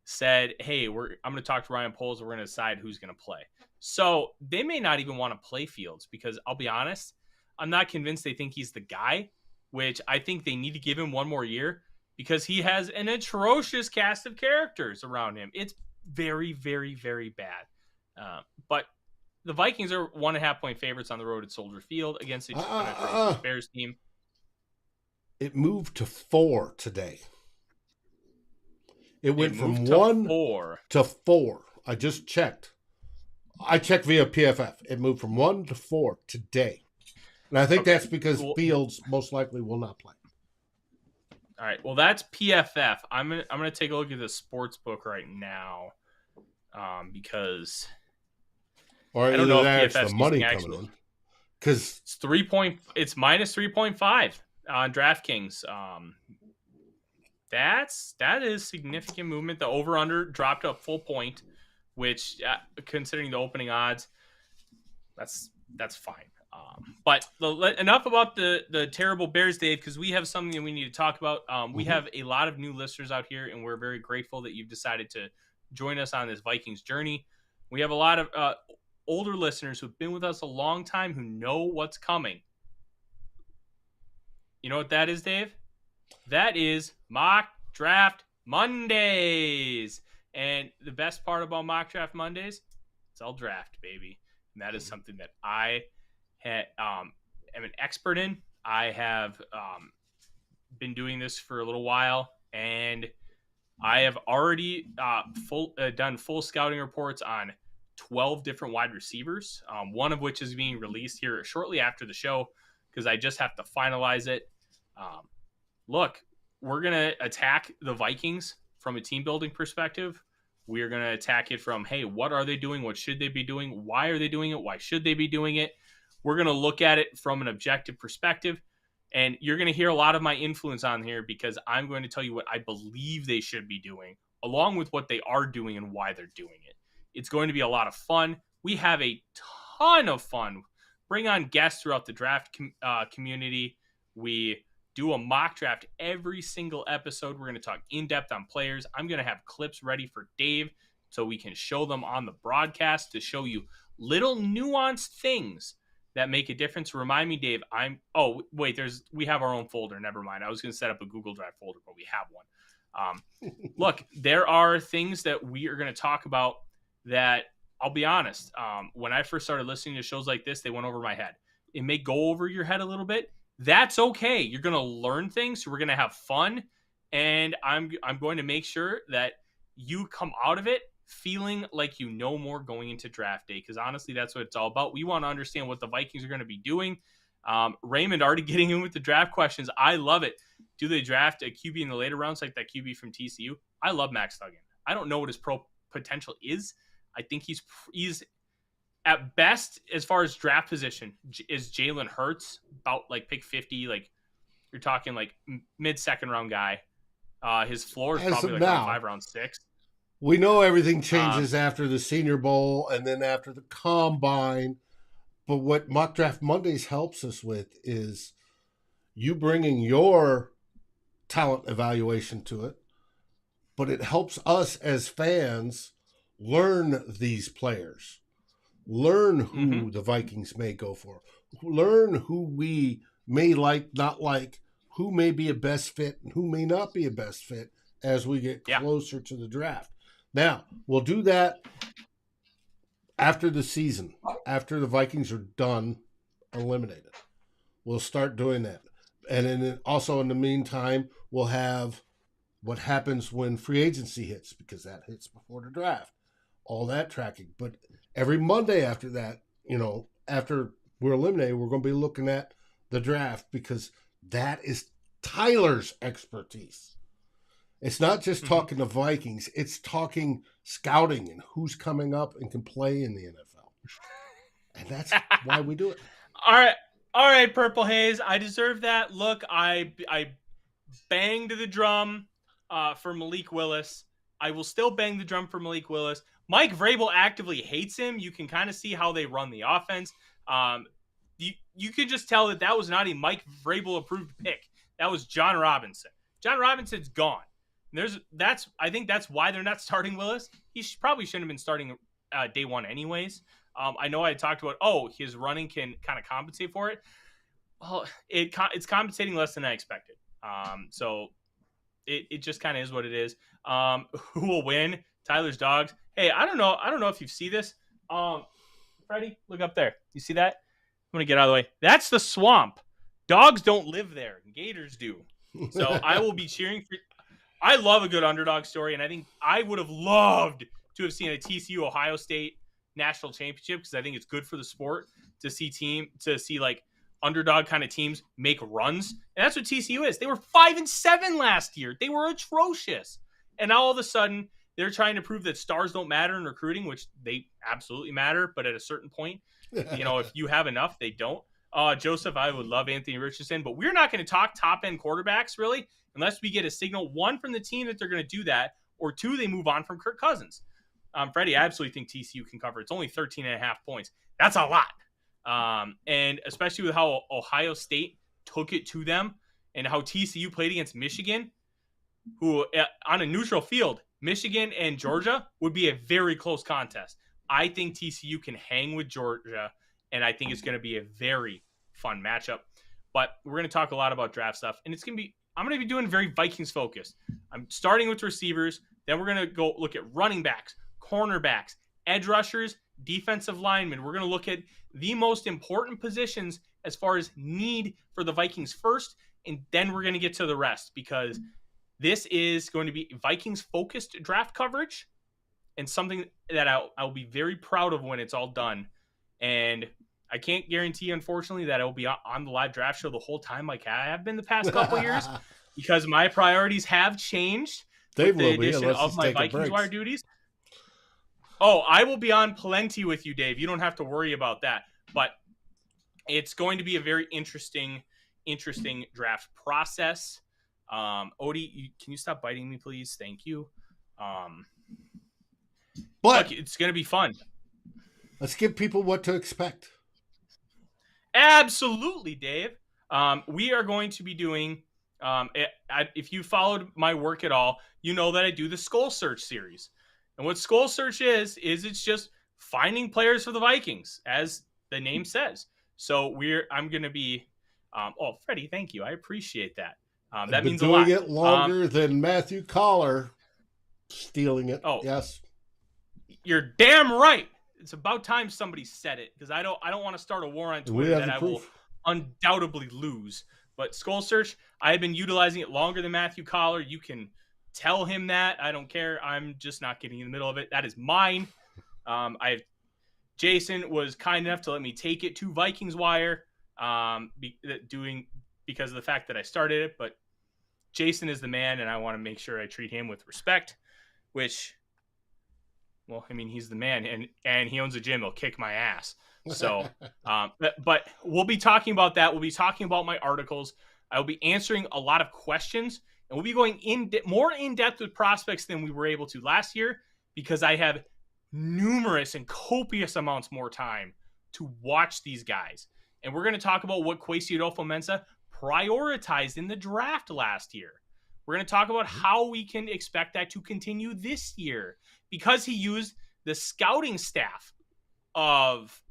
said, hey, I'm going to talk to Ryan Poles and we're going to decide who's going to play. So they may not even want to play Fields because I'll be honest, I'm not convinced they think he's the guy, which I think they need to give him one more year because he has an atrocious cast of characters around him. It's very, very, very bad. But the Vikings are 1.5 point favorites on the road at Soldier Field against a Bears team. It moved to 4 today. It went from 1 to 4. I just checked. I checked via PFF. It moved from 1 to 4 today. And I think that's because Fields most likely will not play. All right. Well, that's PFF. I'm gonna take a look at the sports book right now because I don't know if PFF's the money coming in. Because it's minus 3.5 on DraftKings. That is significant movement. The over/under dropped a full point, which, considering the opening odds, that's fine. But enough about the terrible Bears, Dave, because we have something we need to talk about. We have a lot of new listeners out here, and we're very grateful that you've decided to join us on this Vikings journey. We have a lot of older listeners who've been with us a long time who know what's coming. You know what that is, Dave? That is Mock Draft Mondays. And the best part about Mock Draft Mondays, it's all draft, baby. And that is something that I am an expert in. I have been doing this for a little while, and I have already done full scouting reports on 12 different wide receivers, one of which is being released here shortly after the show because I just have to finalize it. Look, we're going to attack the Vikings from a team building perspective. We are going to attack it from, hey, what are they doing? What should they be doing? Why are they doing it? Why should they be doing it? We're going to look at it from an objective perspective. And you're going to hear a lot of my influence on here because I'm going to tell you what I believe they should be doing, along with what they are doing and why they're doing it. It's going to be a lot of fun. We have a ton of fun. Bring on guests throughout the draft community. We do a mock draft every single episode. We're going to talk in depth on players. I'm going to have clips ready for Dave so we can show them on the broadcast to show you little nuanced things that make a difference. Remind me, Dave, we have our own folder. Never mind. I was going to set up a Google Drive folder, but we have one. Look, there are things that we are going to talk about that I'll be honest. When I first started listening to shows like this, they went over my head. It may go over your head a little bit. That's okay. You're going to learn things. We're going to have fun. And I'm going to make sure that you come out of it feeling like you know more going into draft day. Because honestly, that's what it's all about. We want to understand what the Vikings are going to be doing. Raymond already getting in with the draft questions. I love it. Do they draft a QB in the later rounds like that QB from TCU? I love Max Duggan. I don't know what his pro potential is. I think he's at best, as far as draft position, is Jalen Hurts, about like pick 50. Like you're talking like mid-second round guy. His floor is probably like round 5, round 6. We know everything changes after the Senior Bowl and then after the Combine. But what Mock Draft Mondays helps us with is you bringing your talent evaluation to it. But it helps us as fans learn these players. Learn who the Vikings may go for. Learn who we may like, not like, who may be a best fit and who may not be a best fit as we get closer to the draft. Now, we'll do that after the season, after the Vikings are done, eliminated. We'll start doing that. And then also in the meantime, we'll have what happens when free agency hits, because that hits before the draft, all that tracking. But every Monday after that, after we're eliminated, we're going to be looking at the draft, because that is Tyler's expertise. It's not just talking the Vikings. It's talking scouting and who's coming up and can play in the NFL. And that's why we do it. All right, Purple Haze. I deserve that. Look, I banged the drum for Malik Willis. I will still bang the drum for Malik Willis. Mike Vrabel actively hates him. You can kind of see how they run the offense. You could just tell that was not a Mike Vrabel approved pick. That was John Robinson. John Robinson's gone. I think that's why they're not starting Willis. He probably shouldn't have been starting day one anyways. I know I talked about, his running can kind of compensate for it. Well, it's compensating less than I expected. So it just kind of is what it is. Who will win? Tyler's dogs. Hey, I don't know if you see this. Freddie, look up there. You see that? I'm going to get out of the way. That's the swamp. Dogs don't live there. Gators do. So I will be cheering for. I love a good underdog story, and I think I would have loved to have seen a TCU Ohio State national championship, because I think it's good for the sport to see like underdog kind of teams make runs. And that's what TCU is. They were 5-7 last year. They were atrocious. And now all of a sudden they're trying to prove that stars don't matter in recruiting, which they absolutely matter. But at a certain point, if you have enough, they don't. Joseph, I would love Anthony Richardson, but we're not going to talk top end quarterbacks really, unless we get a signal, one, from the team that they're going to do that, or two, they move on from Kirk Cousins. Freddie, I absolutely think TCU can cover. It's only 13.5 points. That's a lot. And especially with how Ohio State took it to them and how TCU played against Michigan, who on a neutral field, Michigan and Georgia would be a very close contest. I think TCU can hang with Georgia, and I think it's going to be a very fun matchup. But we're going to talk a lot about draft stuff, and I'm going to be doing very Vikings focused. I'm starting with receivers. Then we're going to go look at running backs, cornerbacks, edge rushers, defensive linemen. We're going to look at the most important positions as far as need for the Vikings first, and then we're going to get to the rest, because this is going to be Vikings-focused draft coverage and something that I'll be very proud of when it's all done. And I can't guarantee, unfortunately, that I will be on the live draft show the whole time like I have been the past couple years, because my priorities have changed with the addition of my Vikings Wire duties. Oh, I will be on plenty with you, Dave. You don't have to worry about that. But it's going to be a very interesting draft process. Odie, can you stop biting me, please? Thank you. But look, it's going to be fun. Let's give people what to expect. Absolutely, Dave. We are going to be doing, if you followed my work at all, you know that I do the Skull Search series. And what Skull Search is it's just finding players for the Vikings, as the name says. So I'm going to be, Freddie, thank you. I appreciate that. That means a lot. Doing it longer than Matthew Collar stealing it. Oh, yes. You're damn right. It's about time somebody said it, because I don't want to start a war on Twitter that I will undoubtedly lose. But Skull Search, I have been utilizing it longer than Matthew Collar. You can tell him that. I don't care. I'm just not getting in the middle of it. That is mine. Jason was kind enough to let me take it to Vikings Wire, because of the fact that I started it. But Jason is the man, and I want to make sure I treat him with respect, which, well, I mean, he's the man, and he owns a gym. He'll kick my ass. So, but we'll be talking about that. We'll be talking about my articles. I'll be answering a lot of questions, and we'll be going more in depth with prospects than we were able to last year, because I have numerous and copious amounts more time to watch these guys. And we're going to talk about what Kwesi Adolfo-Mensah prioritized in the draft last year. We're going to talk about how we can expect that to continue this year, because he used the scouting staff of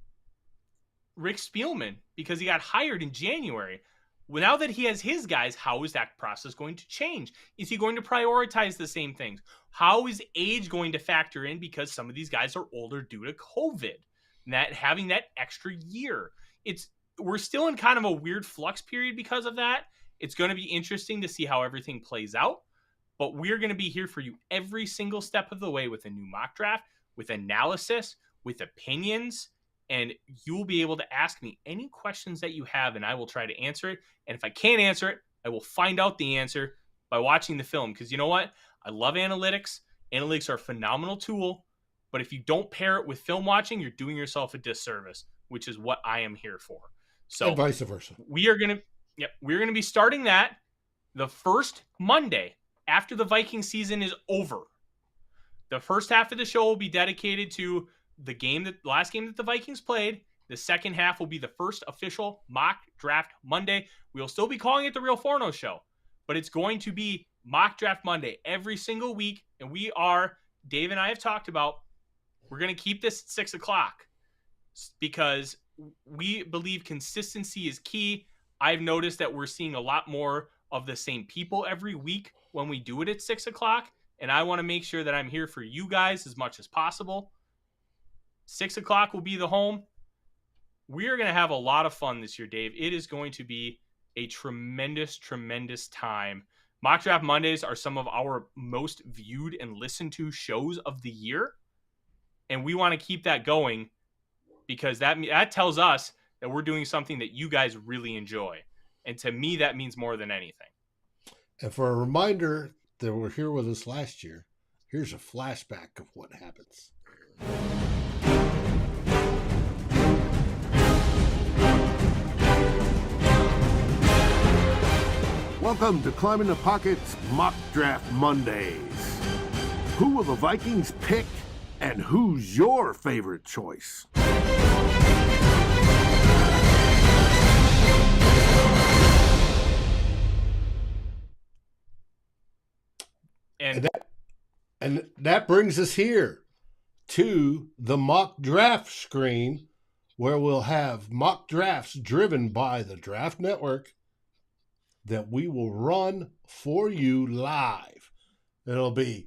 Rick Spielman, because he got hired in January. Well, now that he has his guys, how is that process going to change? Is he going to prioritize the same things? How is age going to factor in, because some of these guys are older due to COVID, that having that extra year? We're still in kind of a weird flux period because of that. It's going to be interesting to see how everything plays out. but we're going to be here for you every single step of the way with a new mock draft, with analysis, with opinions, and you'll be able to ask me any questions that you have, and I will try to answer it. And if I can't answer it, I will find out the answer by watching the film, because you know what? I love analytics. Analytics are a phenomenal tool, but if you don't pair it with film watching, you're doing yourself a disservice, which is what I am here for. So and vice versa. We're going to be starting that the first Monday after the Viking season is over. The first half of the show will be dedicated to the last game that the Vikings played. The second half will be the first official mock draft Monday. We will still be calling it the Real Forno Show, but it's going to be mock draft Monday every single week. And Dave and I have talked about, we're going to keep this at 6 o'clock because we believe consistency is key. I've noticed that we're seeing a lot more of the same people every week when we do it at 6 o'clock. And I want to make sure that I'm here for you guys as much as possible. 6 o'clock will be the home. We're going to have a lot of fun this year, Dave. It is going to be a tremendous, tremendous time. Mock Draft Mondays are some of our most viewed and listened to shows of the year. And we want to keep that going because that tells us that we're doing something that you guys really enjoy. And to me, that means more than anything. And for a reminder that were here with us last year, here's a flashback of what happens. Welcome to Climbing the Pocket's Mock Draft Mondays. Who will the Vikings pick, and who's your favorite choice? And that brings us here to the mock draft screen, where we'll have mock drafts driven by the Draft Network that we will run for you live. It'll be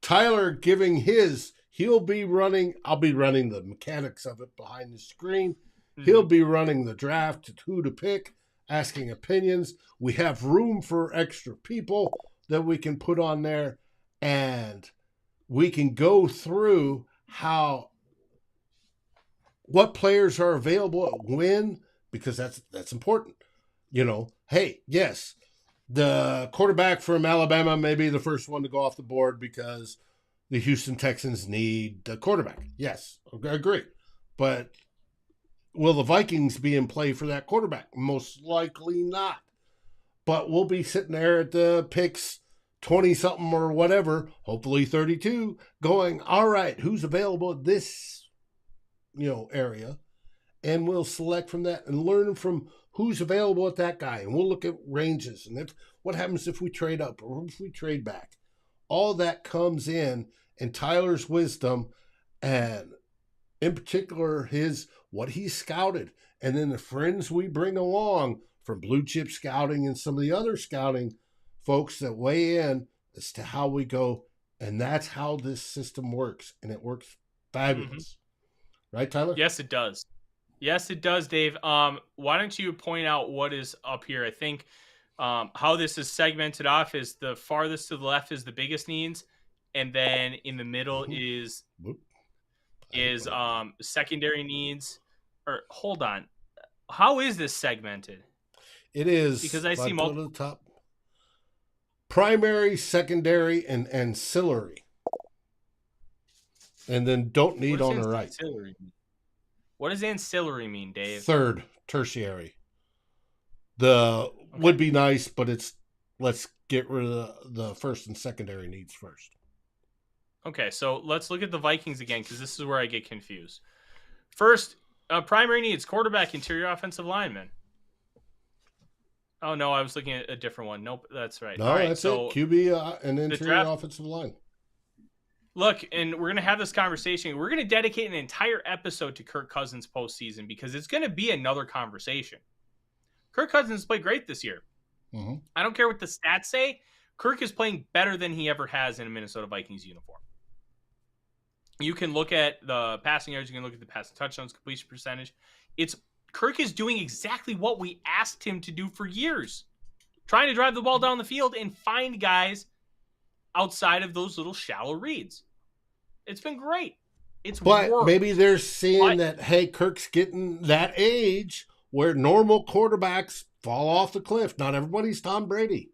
Tyler giving his, I'll be running the mechanics of it behind the screen. He'll be running the draft, who to pick, asking opinions. We have room for extra people that we can put on there, and we can go through what players are available when, because that's important. Hey, yes, the quarterback from Alabama may be the first one to go off the board because the Houston Texans need the quarterback. Yes, I agree. But will the Vikings be in play for that quarterback? Most likely not. But we'll be sitting there at the picks 20-something or whatever, hopefully 32, going, all right, who's available at this, area? And we'll select from that and learn from who's available at that guy. And we'll look at ranges and what happens if we trade up or if we trade back. All that comes in Tyler's wisdom, and in particular what he's scouted, and then the friends we bring along from Blue Chip Scouting and some of the other scouting folks that weigh in as to how we go. And that's how this system works, and it works fabulous. Right, Tyler? Yes, it does. Yes, it does, Dave. Why don't you point out what is up here? I think how this is segmented off is the farthest to the left is the biggest needs, and then in the middle is secondary needs. Or hold on, how is this segmented? It is because I see multiple at the top. Primary, secondary, and ancillary, and then don't need on the right. Ancillary? What does ancillary mean, Dave? Third, tertiary. Would be nice, but let's get rid of the first and secondary needs first. Okay, so let's look at the Vikings again, because this is where I get confused. First, primary needs, quarterback, interior offensive lineman. Oh, no, I was looking at a different one. Nope, that's right. No, all right, that's it. QB and interior offensive line. Look, and we're going to have this conversation. We're going to dedicate an entire episode to Kirk Cousins postseason because it's going to be another conversation. Kirk Cousins played great this year. Mm-hmm. I don't care what the stats say. Kirk is playing better than he ever has in a Minnesota Vikings uniform. You can look at the passing yards. You can look at the passing touchdowns, completion percentage. Kirk is doing exactly what we asked him to do for years. Trying to drive the ball down the field and find guys outside of those little shallow reads. It's been great. But maybe they're seeing that, hey, Kirk's getting that age where normal quarterbacks fall off the cliff. Not everybody's Tom Brady.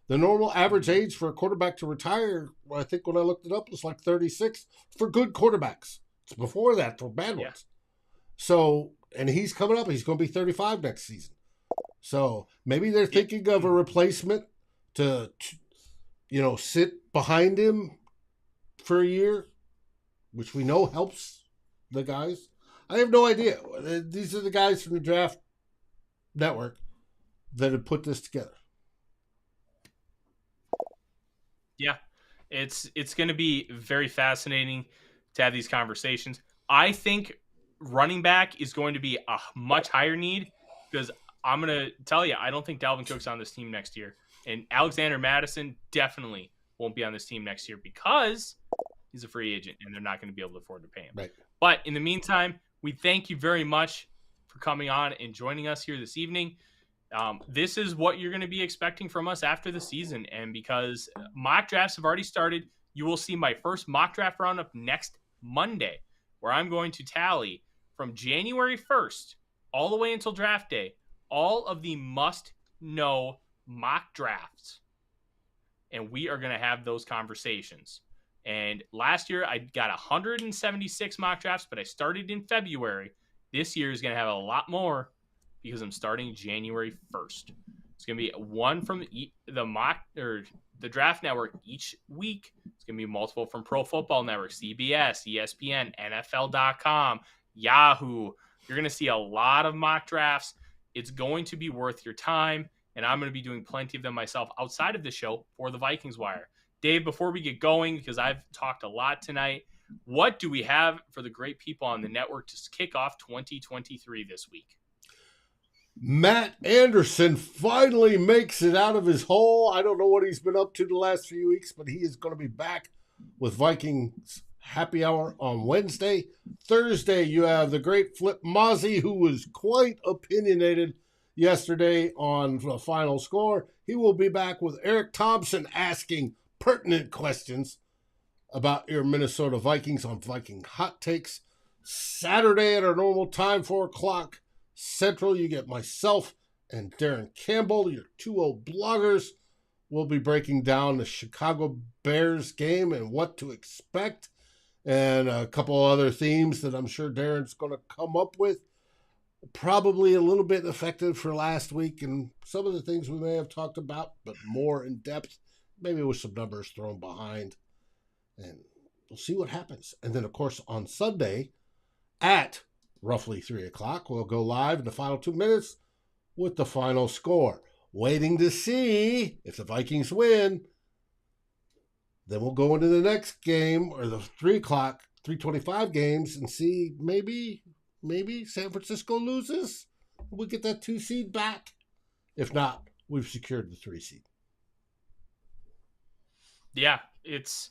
The normal average age for a quarterback to retire, I think when I looked it up, was like 36 for good quarterbacks. It's before that for bad ones. So, and he's coming up. He's going to be 35 next season. So maybe they're thinking of a replacement to sit behind him for a year, which we know helps the guys. I have no idea. These are the guys from the Draft Network that have put this together. Yeah, it's going to be very fascinating to have these conversations. I think running back is going to be a much higher need because I'm going to tell you, I don't think Dalvin Cook's on this team next year. And Alexander Mattison definitely won't be on this team next year because he's a free agent and they're not going to be able to afford to pay him. Right. But in the meantime, we thank you very much for coming on and joining us here this evening. This is what you're going to be expecting from us after the season. And because mock drafts have already started, you will see my first mock draft roundup next Monday, where I'm going to tally from January 1st all the way until draft day, all of the must-know mock drafts. And we are going to have those conversations. And last year, I got 176 mock drafts, but I started in February. This year is going to have a lot more because I'm starting January 1st. It's going to be one from the mock or the Draft Network each week. It's going to be multiple from Pro Football Network, CBS, ESPN, NFL.com, Yahoo. You're going to see a lot of mock drafts. It's going to be worth your time, and I'm going to be doing plenty of them myself outside of the show for the Vikings Wire. Dave, before we get going, because I've talked a lot tonight, what do we have for the great people on the network to kick off 2023 this week? Matt Anderson finally makes it out of his hole. I don't know what he's been up to the last few weeks, but he is going to be back with Vikings Happy Hour on Wednesday. Thursday, you have the great Flip Mozzie, who was quite opinionated yesterday on the final score. He will be back with Eric Thompson asking pertinent questions about your Minnesota Vikings on Viking Hot Takes. Saturday at our normal time, 4 o'clock Central, you get myself and Darren Campbell, your two old bloggers. We'll be breaking down the Chicago Bears game and what to expect, and a couple other themes that I'm sure Darren's going to come up with. Probably a little bit effective for last week and some of the things we may have talked about, but more in depth, maybe with some numbers thrown behind. And we'll see what happens. And then, of course, on Sunday at roughly 3 o'clock, we'll go live in the final 2 minutes with the final score. Waiting to see if the Vikings win. Then we'll go into the next game, or the 3 o'clock, 3:25 games, and see maybe San Francisco loses. We get that 2 seed back. If not, we've secured the 3 seed. Yeah, it's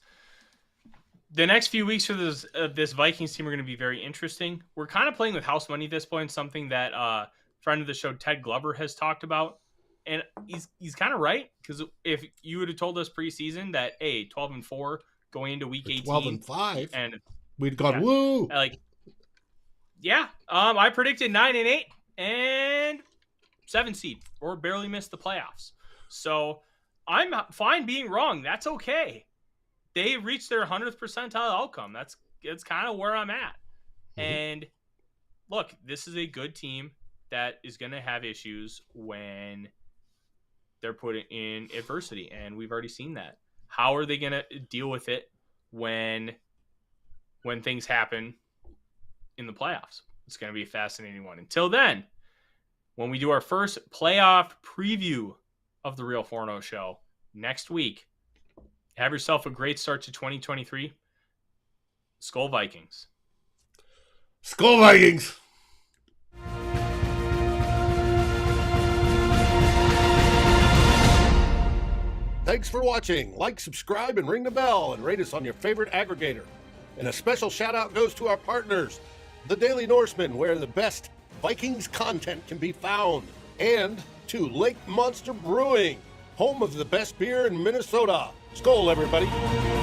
the next few weeks for this Vikings team are going to be very interesting. We're kind of playing with house money at this point, something that a friend of the show, Ted Glover, has talked about. And he's kind of right, because if you would have told us preseason that, hey, 12-4 going into week 18, 12-5, and we'd gone woo. I predicted 9-8 and 7 seed, or barely missed the playoffs. So I'm fine being wrong. That's okay. They reached their 100th percentile outcome. That's kind of where I'm at. Mm-hmm. And look, this is a good team that is going to have issues when they're put in adversity, and we've already seen that. How are they going to deal with it when things happen in the playoffs? It's going to be a fascinating one. Until then, when we do our first playoff preview of the Real Forno Show next week, have yourself a great start to 2023. Skol Vikings. Skol Vikings. Thanks for watching. Like, subscribe, and ring the bell, and rate us on your favorite aggregator. And a special shout out goes to our partners, The Daily Norseman, where the best Vikings content can be found, and to Lake Monster Brewing, home of the best beer in Minnesota. Skol, everybody.